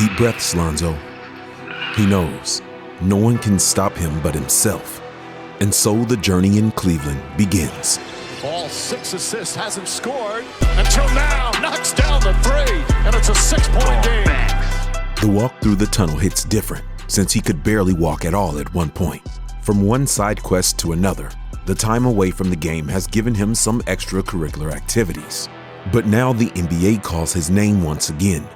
Deep breaths, Lonzo. He knows no one can stop him but himself. And so the journey in Cleveland begins. Ball 6 assists, hasn't scored until now. Knocks down the 3, and it's a 6-point game. The walk through the tunnel hits different, since he could barely walk at all at one point. From one side quest to another, the time away from the game has given him some extracurricular activities. But now the NBA calls his name once again,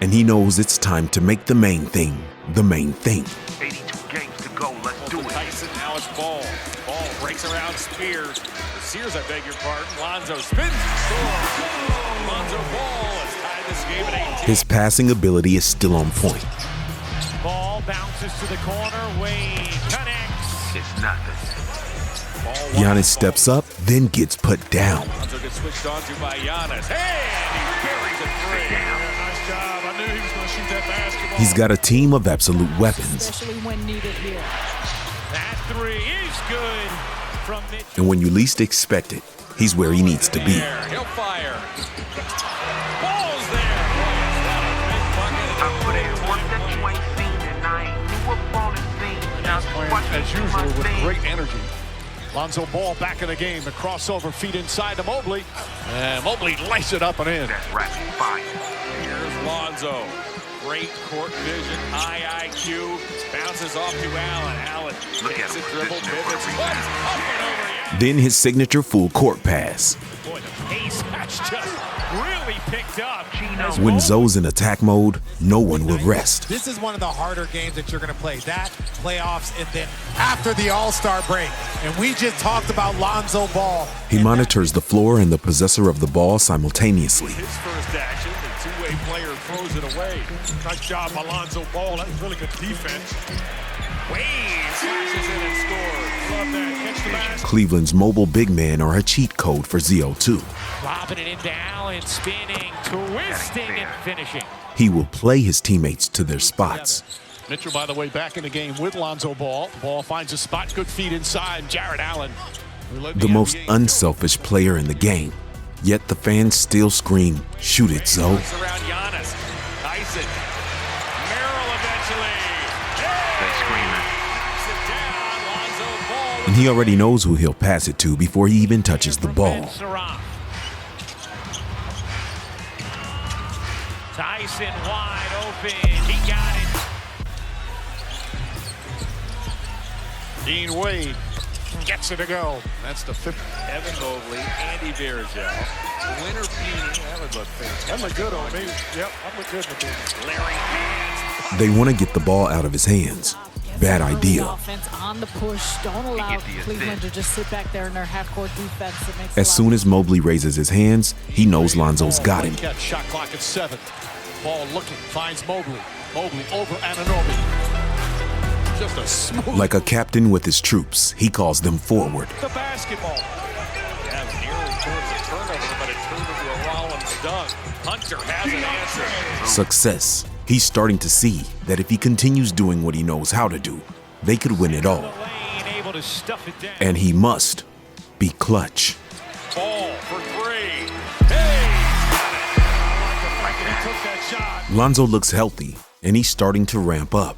and he knows it's time to make the main thing the main thing. 82 games to go, let's do it. Tyson, now it's Ball. Ball breaks around Spears. Sears, I beg your pardon. Lonzo spins, scores. Lonzo Ball has tied this game at 18. His passing ability is still on point. Ball bounces to the corner. Wade connects. It's nothing. Giannis steps up, then gets put down. Lonzo gets switched on to by Giannis. Hey, he buries a 3. Nice job. I knew he was going to shoot that basketball. He's got a team of absolute weapons. Especially when needed here. That 3 is good from Mitchell. And when you least expect it, he's where he needs to be. He'll fire. Ball's there. What a big bucket. I put in work that you ain't seen, and I ain't new up on the scene. Now watch me As do usual, my with thing. great energy. Lonzo Ball back in the game. The crossover feed inside to Mobley. And Mobley lights it up and in. That's rapid fire. Here's Lonzo. Great court vision, high IQ. Bounces off to Allen. Allen Look at takes him a dribble, positioning for pivots, the puts rebound. up and over. Yeah. Then his signature full court pass. Boy, the pace has just really picked up. When Zoe's in attack mode, no one will rest. This is one of the harder games that you're going to play. That, playoffs, and then after the All-Star break. And we just talked about Lonzo Ball. He monitors the floor and the possessor of the ball simultaneously. His first action, the two-way player throws it away. Nice job by Lonzo Ball. That was really good defense. Wade slashes in and scores. Love that. Catch the basket. Cleveland's mobile big men are a cheat code for ZO2. Lobbing it into Allen, spinning, twisting, and finishing. He will play his teammates to their spots. Mitchell, by the way, back in the game with Lonzo Ball. Ball finds a spot. Good feed inside. Jared Allen. The most unselfish player in the game. Yet the fans still scream, "Shoot it, Zoe." Looks around Giannis. Tyson. Merrill eventually. They screaming. Knocks it down. Lonzo Ball. And he already knows who he'll pass it to before he even touches the ball. Tyson wide open. He got it. Dean Wade gets it to go. That's the 5th. Evan Mobley, Andy Varejao, Winter Pini. That would look fantastic. That looked good on me. Yep, that looked good with me. Larry Nance. They want to get the ball out of his hands. Bad idea. Offense on the push. Don't allow get the Cleveland assist. to just sit back there in their half-court defense. It makes As soon as Mobley raises his hands, he knows Lonzo's got him. Catch, shot clock at 7. Ball looking, finds Mobley. Mobley over Anunoby. Just a smooth. Like a captain with his troops, he calls them forward. The basketball. Yeah, nearly towards a turnover, but it turned into a Rollins dunk. Hunter has an answer. Success. He's starting to see that if he continues doing what he knows how to do, they could win it all. Lane able to stuff it down. And he must be clutch. Ball for 3. Hey, He took that shot. Lonzo looks healthy, and he's starting to ramp up.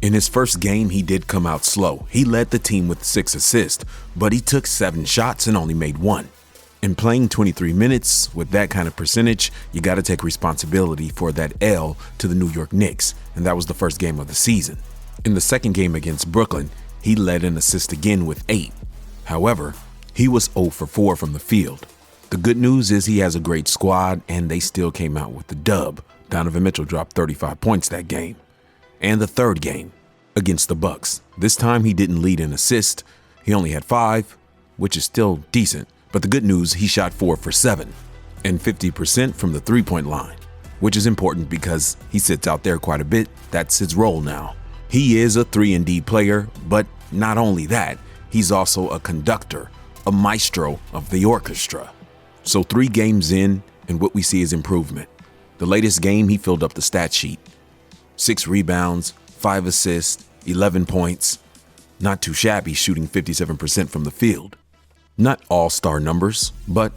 In his first game, he did come out slow. He led the team with 6 assists, but he took 7 shots and only made 1. In playing 23 minutes with that kind of percentage, you got to take responsibility for that L to the New York Knicks, and that was the first game of the season. In the second game against Brooklyn, he led an assist again with 8. However, he was 0 for 4 from the field. The good news is he has a great squad, and they still came out with the dub. Donovan Mitchell dropped 35 points that game. And the third game against the Bucks. This time he didn't lead in assists. He only had 5, which is still decent. But the good news, he shot 4 for 7 and 50% from the three-point line, which is important because he sits out there quite a bit. That's his role now. He is a 3-and-D player, but not only that, he's also a conductor, a maestro of the orchestra. So 3 games in, and what we see is improvement. The latest game, he filled up the stat sheet. 6 rebounds, 5 assists, 11 points. Not too shabby, shooting 57% from the field. Not all-star numbers, but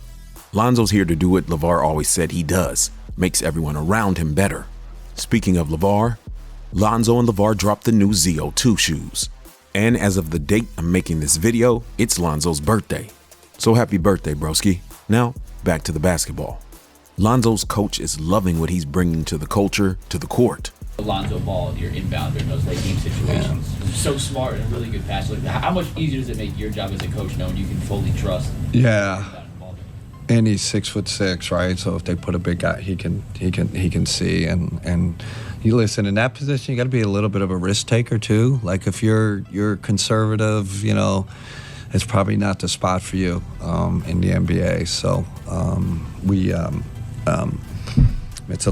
Lonzo's here to do what LeVar always said he does, makes everyone around him better. Speaking of LeVar, Lonzo and LeVar dropped the new ZO2 shoes. And as of the date I'm making this video, it's Lonzo's birthday. So happy birthday, broski. Now, back to the basketball. Lonzo's coach is loving what he's bringing to the culture, to the court. Lonzo Ball, your inbounder in those late game situations. So smart and a really good passer. Like, how much easier does it make your job as a coach knowing you can fully trust? Yeah. And he's 6'6", right? So if they put a big guy, he can see. And you listen, in that position, you got to be a little bit of a risk taker too. Like if you're conservative, you know, it's probably not the spot for you in the NBA. So it's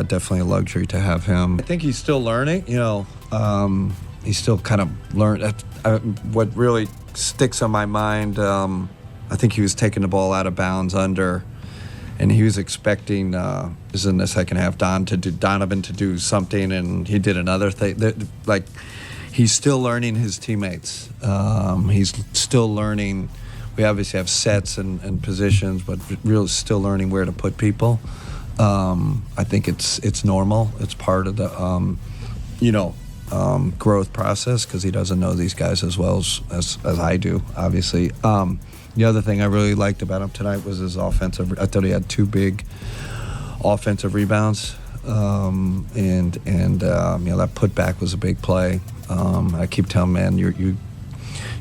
definitely a luxury to have him. I think he's still learning. You know, he's still kind of learning. What really sticks on my mind. I think he was taking the ball out of bounds under, and he was expecting, this is in the second half, Donovan to do something, and he did another thing. Like, he's still learning his teammates. He's still learning. We obviously have sets and positions, but really still learning where to put people. I think it's normal. It's part of the, growth process because he doesn't know these guys as well as I do, obviously. The other thing I really liked about him tonight was his offensive. I thought he had 2 big offensive rebounds, and that putback was a big play. I keep telling man, you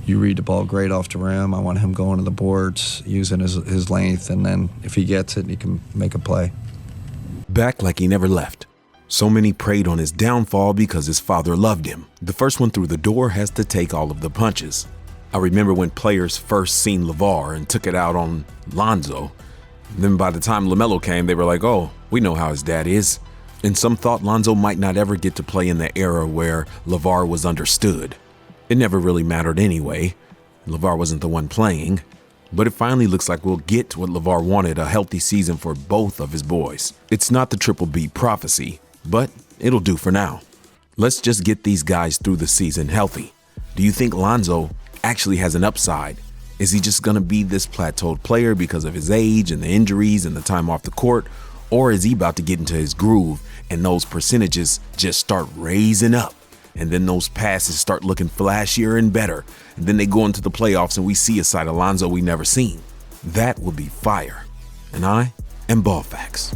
read the ball great off the rim. I want him going to the boards, using his length, and then if he gets it, he can make a play. Back like he never left. So many preyed on his downfall because his father loved him. The first one through the door has to take all of the punches. I remember when players first seen LeVar and took it out on Lonzo. Then by the time LaMelo came, they were like, oh, we know how his dad is. And some thought Lonzo might not ever get to play in the era where LeVar was understood. It never really mattered anyway. LeVar wasn't the one playing. But it finally looks like we'll get what LeVar wanted, a healthy season for both of his boys. It's not the Triple B prophecy, but it'll do for now. Let's just get these guys through the season healthy. Do you think Lonzo actually has an upside? Is he just going to be this plateaued player because of his age and the injuries and the time off the court? Or is he about to get into his groove and those percentages just start raising up? And then those passes start looking flashier and better. And then they go into the playoffs and we see a side of Lonzo we never seen. That would be fire. And I am Ball Facts.